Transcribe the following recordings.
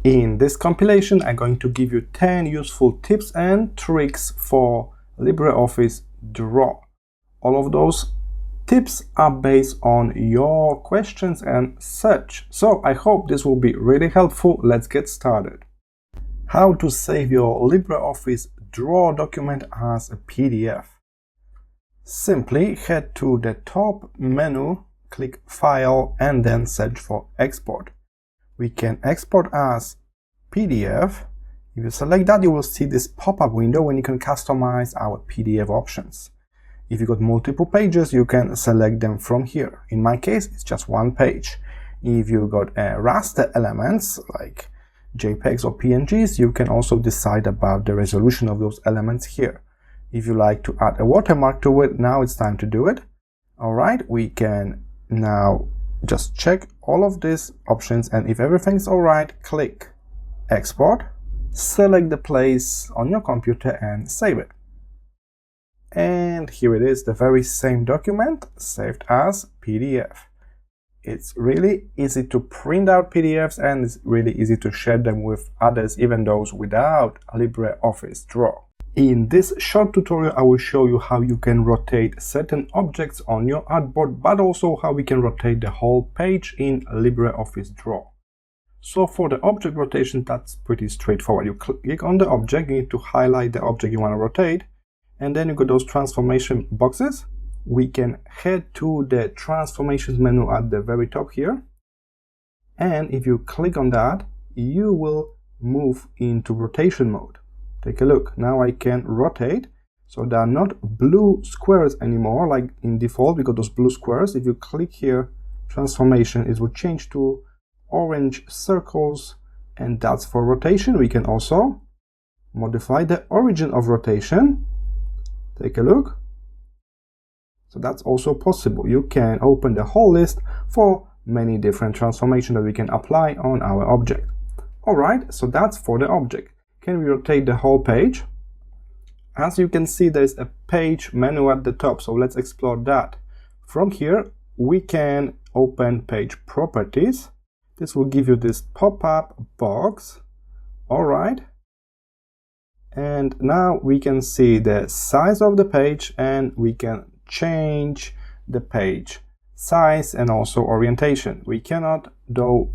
In this compilation, I'm going to give you 10 useful tips and tricks for LibreOffice Draw. All of those tips are based on your questions and such. So I hope this will be really helpful. Let's get started. How to save your LibreOffice Draw document as a PDF. Simply head to the top menu, click File, and then search for Export. We can export as PDF. If you select that, you will see this pop-up window when you can customize our PDF options. If you got multiple pages, you can select them from here. In my case, it's just one page. If you got raster elements like JPEGs or PNGs, you can also decide about the resolution of those elements here. If you like to add a watermark to it, now it's time to do it. All right, we can now just check all of these options, and if everything's all right, click Export, select the place on your computer and save it. And here it is, the very same document saved as PDF. It's really easy to print out PDFs, and it's really easy to share them with others, even those without LibreOffice Draw. In this short tutorial, I will show you how you can rotate certain objects on your artboard, but also how we can rotate the whole page in LibreOffice Draw. So for the object rotation, that's pretty straightforward. You click on the object, you need to highlight the object you want to rotate, and then you got those transformation boxes. We can head to the transformations menu at the very top here, and if you click on that, you will move into rotation mode. Take a look. Now I can rotate, so there are not blue squares anymore like in default. We got those blue squares. If you click here, transformation, it will change to orange circles, and that's for rotation. We can also modify the origin of rotation. Take a look. So that's also possible. You can open the whole list for many different transformations that we can apply on our object. All right, so that's for the object. Can we rotate the whole page? As you can see, there's a page menu at the top, so let's explore that. From here, we can open page properties. This will give you this pop-up box. All right. And now we can see the size of the page, and we can change the page size and also orientation. We cannot, though,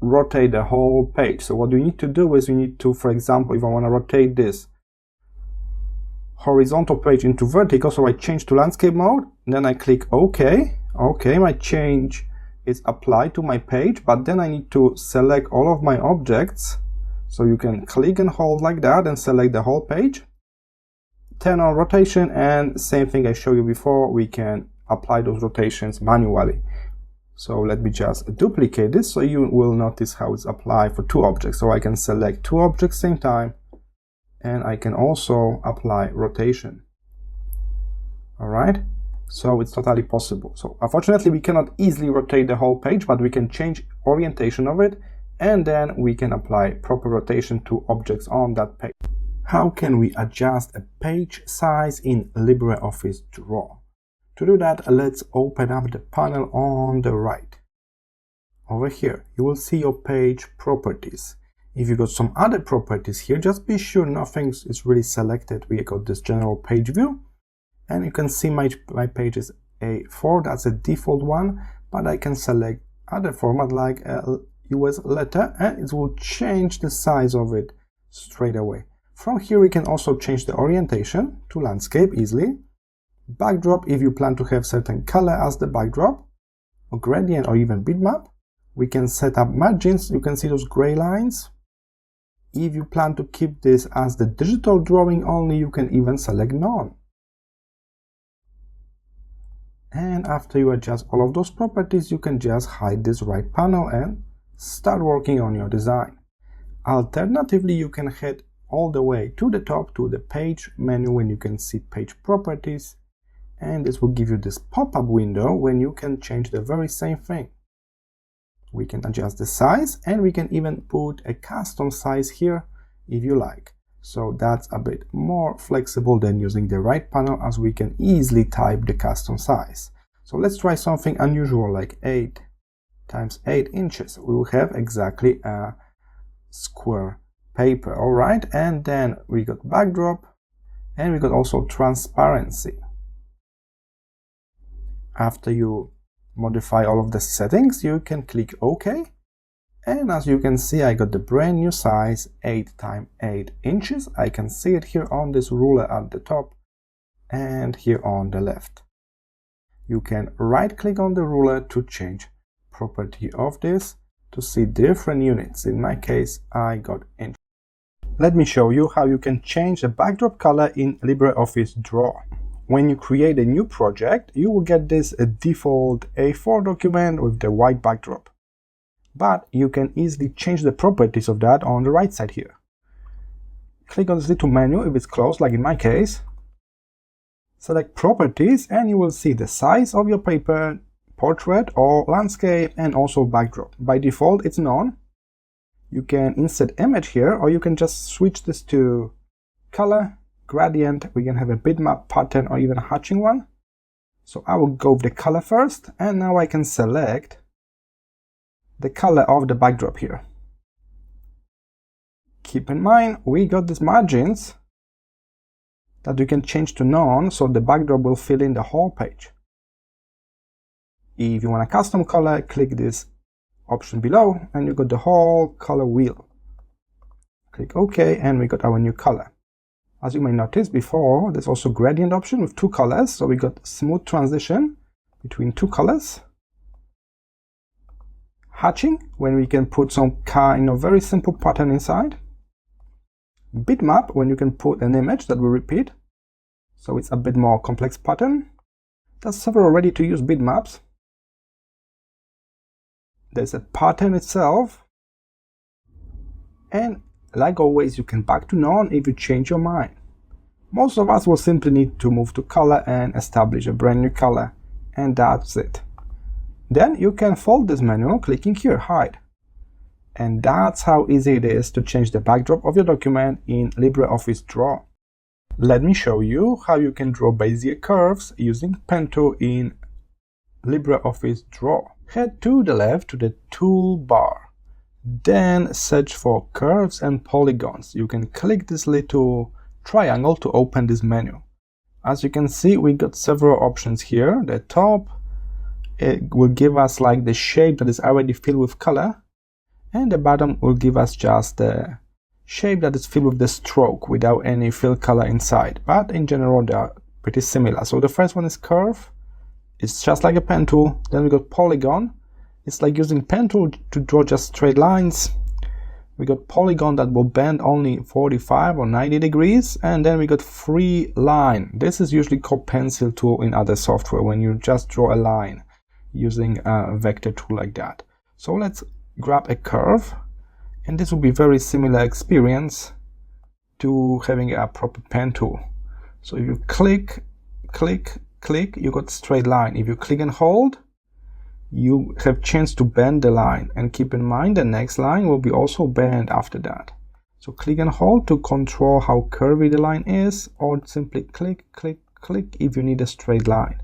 rotate the whole page. So what you need to do is you need to, for example, if I want to rotate this horizontal page into vertical, so I change to landscape mode, and then I click OK. OK, my change is applied to my page, but then I need to select all of my objects. So you can click and hold like that and select the whole page. Turn on rotation, and same thing I showed you before, we can apply those rotations manually. So let me just duplicate this so you will notice how it's applied for two objects. So I can select two objects same time, and I can also apply rotation. All right, so it's totally possible. So unfortunately we cannot easily rotate the whole page, but we can change orientation of it, and then we can apply proper rotation to objects on that page. How can we adjust a page size in LibreOffice Draw? To do that, let's open up the panel on the right. Over here, you will see your page properties. If you got some other properties here, just be sure nothing is really selected. We got this general page view, and you can see my page is A4. That's a default one, but I can select other format like a US letter, and it will change the size of it straight away. From here, we can also change the orientation to landscape easily. Backdrop, if you plan to have certain color as the backdrop, or gradient, or even bitmap. We can set up margins. You can see those gray lines. If you plan to keep this as the digital drawing only, you can even select none. And after you adjust all of those properties, you can just hide this right panel and start working on your design. Alternatively, you can head all the way to the top to the page menu when you can see page properties, and this will give you this pop-up window when you can change the very same thing. We can adjust the size, and we can even put a custom size here if you like. So that's a bit more flexible than using the right panel, as we can easily type the custom size. So let's try something unusual like 8 times 8 inches. We will have exactly a square paper. All right, and then we got backdrop, and we got also transparency. After you modify all of the settings, you can click OK. And as you can see, I got the brand new size, 8 × 8 inches. I can see it here on this ruler at the top and here on the left. You can right click on the ruler to change property of this to see different units. In my case, I got inch. Let me show you how you can change the backdrop color in LibreOffice Draw. When you create a new project, you will get this default A4 document with the white backdrop. But you can easily change the properties of that on the right side here. Click on this little menu if it's closed, like in my case. Select Properties and you will see the size of your paper, portrait or landscape, and also backdrop. By default, it's none. You can insert image here, or you can just switch this to color, gradient. We can have a bitmap, pattern, or even a hatching one. So I will go with the color first, and now I can select the color of the backdrop here. Keep in mind, we got these margins that you can change to none, so the backdrop will fill in the whole page. If you want a custom color, click this option below, and you got the whole color wheel. Click OK, and we got our new color. As you may notice before, there's also gradient option with 2 colors, so we got smooth transition between 2 colors. Hatching, when we can put some kind of very simple pattern inside. Bitmap, when you can put an image that will repeat, so it's a bit more complex pattern. There's several ready-to-use bitmaps. There's a pattern itself, and like always, you can back to none if you change your mind. Most of us will simply need to move to color and establish a brand new color, and that's it. Then you can fold this menu, clicking here, hide. And that's how easy it is to change the backdrop of your document in LibreOffice Draw. Let me show you how you can draw Bezier curves using pen tool in LibreOffice Draw. Head to the left to the toolbar. Then search for curves and polygons. You can click this little triangle to open this menu. As you can see, we got several options here. The top, it will give us like the shape that is already filled with color, and the bottom will give us just the shape that is filled with the stroke without any fill color inside. But in general, they are pretty similar. So the first one is curve. It's just like a pen tool. Then we got polygon. It's like using pen tool to draw just straight lines. We got polygon that will bend only 45 or 90 degrees. And then we got free line. This is usually called pencil tool in other software, when you just draw a line using a vector tool like that. So let's grab a curve, and this will be very similar experience to having a proper pen tool. So if you click, you got straight line. If you click and hold, you have chance to bend the line, and keep in mind the next line will be also bent after that. So click and hold to control how curvy the line is, or simply click if you need a straight line.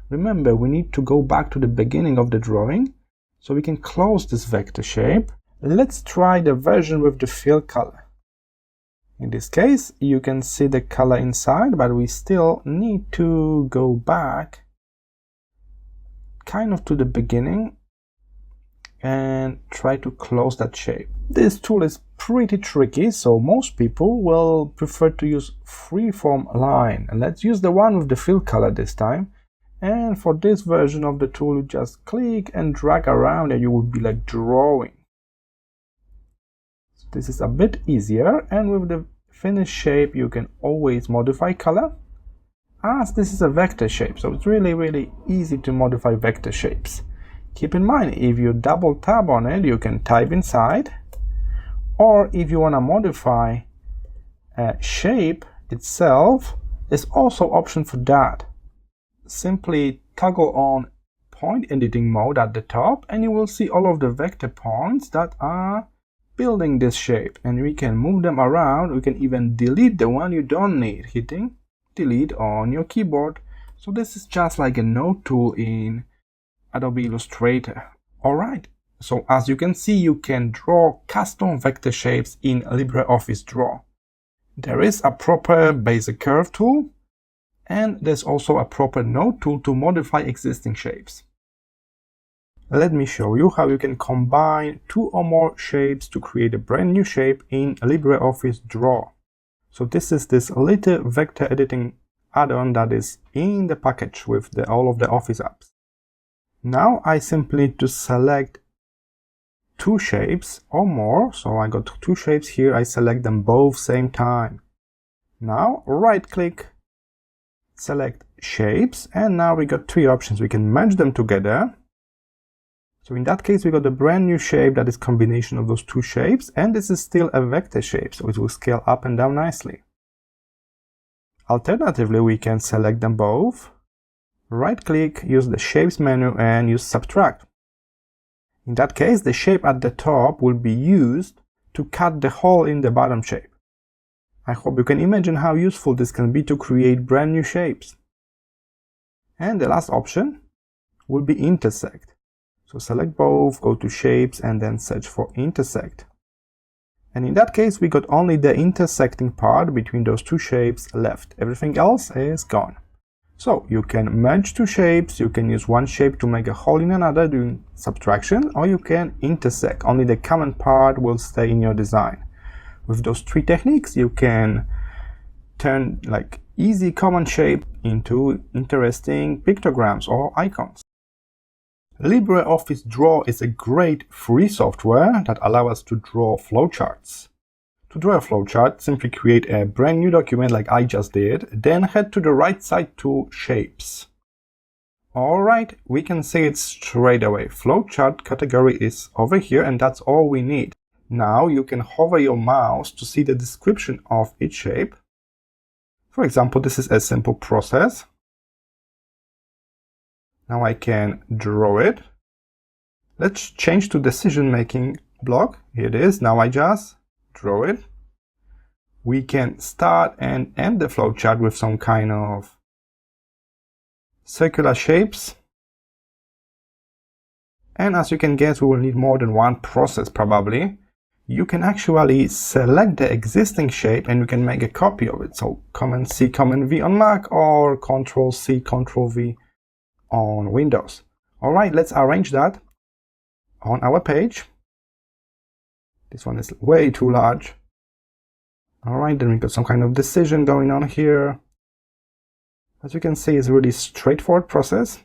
Remember, we need to go back to the beginning of the drawing so we can close this vector shape. Let's try the version with the fill color. In this case, you can see the color inside, but we still need to go back kind of to the beginning and try to close that shape. This tool is pretty tricky, so most people will prefer to use freeform line. And let's use the one with the fill color this time. And for this version of the tool, you just click and drag around and you will be like drawing. So this is a bit easier, and with the finished shape you can always modify color, as this is a vector shape, so it's really easy to modify vector shapes. Keep in mind, if you double tap on it, you can type inside, or if you want to modify a shape itself, there's also option for that. Simply toggle on point editing mode at the top, and you will see all of the vector points that are building this shape, and we can move them around. We can even delete the one you don't need, hitting delete on your keyboard. So this is just like a node tool in Adobe Illustrator. Alright, So as you can see, you can draw custom vector shapes in LibreOffice Draw. There is a proper Bezier curve tool, and there's also a proper node tool to modify existing shapes. Let me show you how you can combine two or more shapes to create a brand new shape in LibreOffice Draw. So this is this little vector editing add-on that is in the package with all of the Office apps. Now I simply need to select two shapes or more. So I got two shapes here. I select them both same time. Now right click, select shapes, and now we got three options. We can merge them together. So in that case, we got a brand new shape that is combination of those two shapes, and this is still a vector shape, so it will scale up and down nicely. Alternatively, we can select them both, right click, use the shapes menu and use subtract. In that case, the shape at the top will be used to cut the hole in the bottom shape. I hope you can imagine how useful this can be to create brand new shapes. And the last option will be intersect. So select both, go to shapes, and then search for intersect. And in that case, we got only the intersecting part between those two shapes left. Everything else is gone. So you can merge two shapes, you can use one shape to make a hole in another doing subtraction, or you can intersect. Only the common part will stay in your design. With those three techniques, you can turn like easy common shape into interesting pictograms or icons. LibreOffice Draw is a great free software that allows us to draw flowcharts. To draw a flowchart, simply create a brand new document like I just did, then head to the right side to Shapes. Alright, we can see it straight away. Flowchart category is over here, and that's all we need. Now you can hover your mouse to see the description of each shape. For example, this is a simple process. Now I can draw it. Let's change to decision-making block. Here it is. Now I just draw it. We can start and end the flowchart with some kind of circular shapes. And as you can guess, we will need more than one process probably. You can actually select the existing shape and you can make a copy of it. So Command-C, Command-V on Mac or Control-C, Control-V on Windows. Alright, let's arrange that on our page. This one is way too large. Alright, then we got some kind of decision going on here. As you can see, it's a really straightforward process.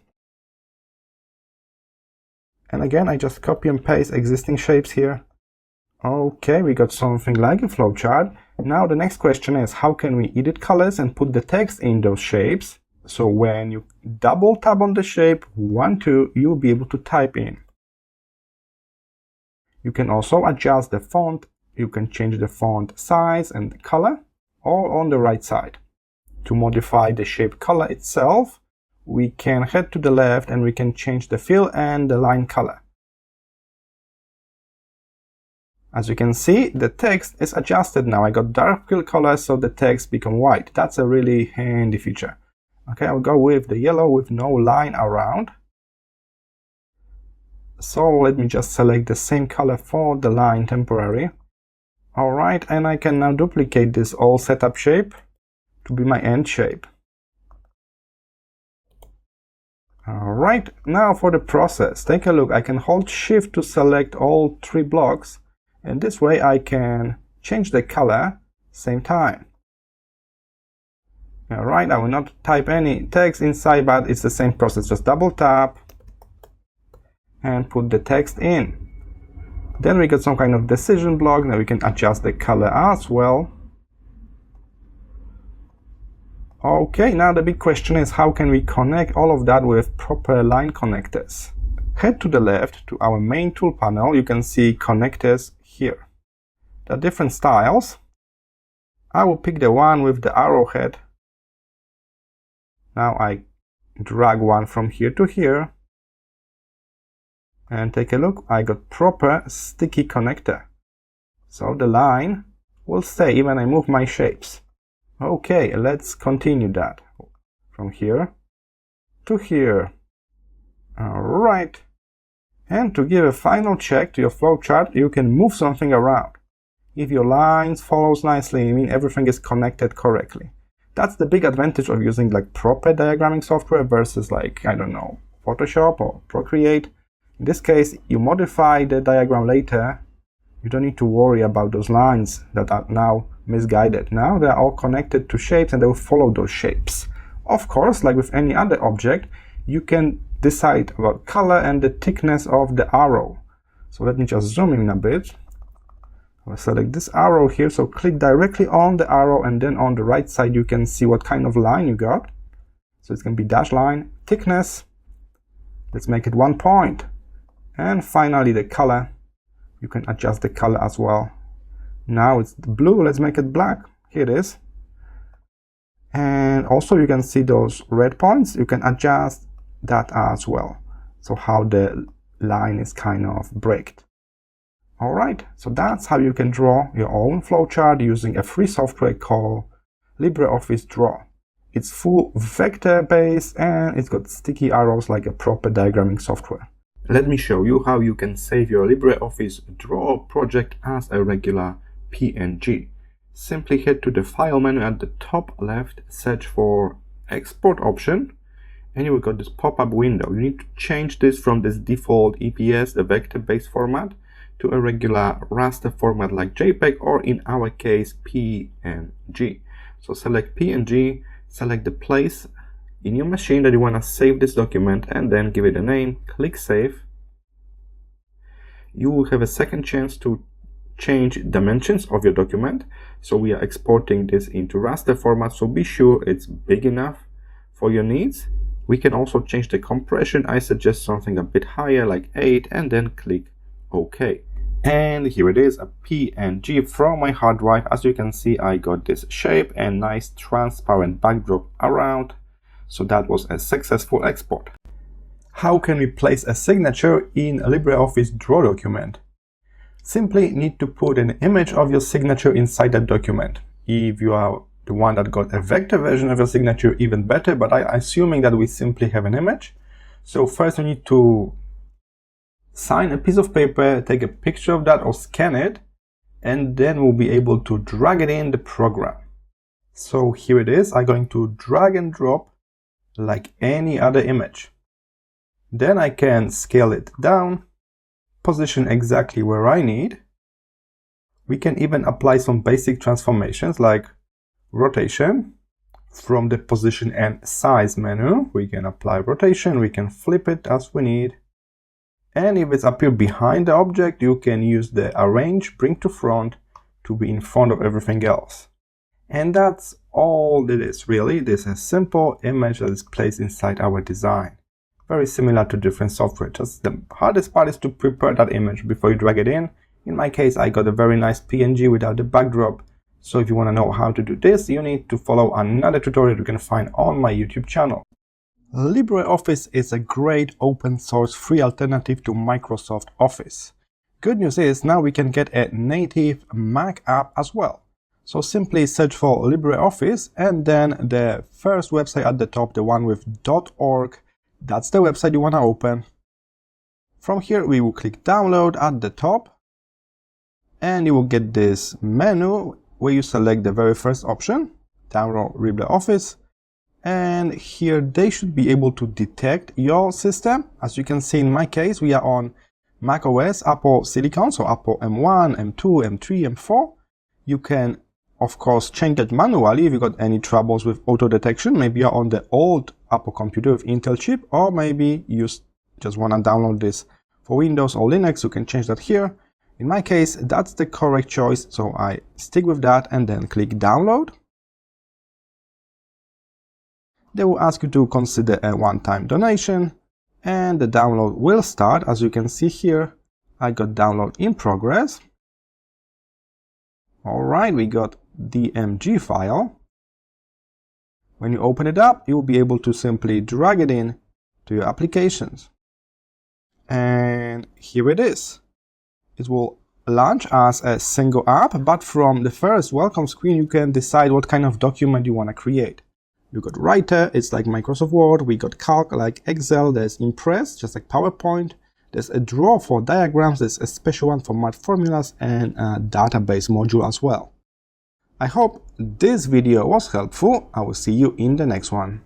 And again, I just copy and paste existing shapes here. Okay, we got something like a flowchart. Now the next question is, how can we edit colors and put the text in those shapes? So when you double tap on the shape 1, 2, you'll be able to type in. You can also adjust the font. You can change the font size and the color, all on the right side. To modify the shape color itself, we can head to the left and we can change the fill and the line color. As you can see, the text is adjusted now. I got dark fill color, so the text become white. That's a really handy feature. Okay, I'll go with the yellow with no line around. So let me just select the same color for the line temporary. Alright, and I can now duplicate this all setup shape to be my end shape. Alright, now for the process. Take a look. I can hold Shift to select all three blocks, and this way I can change the color same time. Alright, I will not type any text inside, but it's the same process. Just double tap and put the text in. Then we got some kind of decision block. Now we can adjust the color as well. Okay, now the big question is, how can we connect all of that with proper line connectors? Head to the left to our main tool panel. You can see connectors here. There are different styles. I will pick the one with the arrowhead. Now I drag one from here to here. And take a look, I got proper sticky connector. So the line will stay even I move my shapes. Okay, let's continue that. From here to here. Alright. And to give a final check to your flowchart, you can move something around. If your lines follows nicely, I mean everything is connected correctly. That's the big advantage of using like proper diagramming software versus like, I don't know, Photoshop or Procreate. In this case, you modify the diagram later. You don't need to worry about those lines that are now misguided. Now they are all connected to shapes and they will follow those shapes. Of course, like with any other object, you can decide about color and the thickness of the arrow. So let me just zoom in a bit. I'll select this arrow here, so click directly on the arrow and then on the right side you can see what kind of line you got. So it's going to be dash line, thickness, let's make it 1 point. And finally the color, you can adjust the color as well. Now it's blue, let's make it black, here it is. And also you can see those red points, you can adjust that as well. So how the line is kind of breaked. Alright, so that's how you can draw your own flowchart using a free software called LibreOffice Draw. It's full vector based and it's got sticky arrows like a proper diagramming software. Let me show you how you can save your LibreOffice Draw project as a regular PNG. Simply head to the file menu at the top left, search for export option, and you will get this pop-up window. You need to change this from this default EPS, the vector-based format, to a regular raster format like JPEG, or in our case PNG. So select PNG, select the place in your machine that you want to save this document, and then give it a name, click save. You will have a second chance to change dimensions of your document. So we are exporting this into raster format, so be sure it's big enough for your needs. We can also change the compression. I suggest something a bit higher like 8, and then click OK. And here it is, a PNG from my hard drive. As you can see, I got this shape and nice transparent backdrop around. So that was a successful export. How can we place a signature in a LibreOffice Draw document? Simply need to put an image of your signature inside that document. If you are the one that got a vector version of your signature, even better, but I'm assuming that we simply have an image. So first we need to sign a piece of paper, take a picture of that or scan it, and then we'll be able to drag it in the program. So here it is. I'm going to drag and drop like any other image. Then I can scale it down, position exactly where I need. We can even apply some basic transformations like rotation. From the position and size menu, we can apply rotation, we can flip it as we need. And if it's appear behind the object, you can use the arrange, bring to front to be in front of everything else. And that's all it is really. This is a simple image that is placed inside our design. Very similar to different software. Just the hardest part is to prepare that image before you drag it in. In my case, I got a very nice PNG without the backdrop. So if you want to know how to do this, you need to follow another tutorial you can find on my YouTube channel. LibreOffice is a great open source free alternative to Microsoft Office. Good news is now we can get a native Mac app as well. So simply search for LibreOffice and then the first website at the top, the one with .org, that's the website you want to open. From here we will click download at the top and you will get this menu where you select the very first option, download LibreOffice. And here they should be able to detect your system. As you can see in my case, we are on Mac OS, Apple Silicon, so Apple M1, M2, M3, M4. You can, of course, change that manually if you got any troubles with auto detection. Maybe you're on the old Apple computer with Intel chip, or maybe you just want to download this for Windows or Linux. You can change that here. In my case, that's the correct choice, so I stick with that and then click download. They will ask you to consider a one-time donation, and the download will start. As you can see here, I got download in progress. Alright, we got the DMG file. When you open it up, you will be able to simply drag it in to your applications. And here it is. It will launch as a single app, but from the first welcome screen, you can decide what kind of document you want to create. You got Writer, it's like Microsoft Word. We got Calc, like Excel. There's Impress, just like PowerPoint. There's a drawer for diagrams, there's a special one for math formulas, and a database module as well. I hope this video was helpful. I will see you in the next one.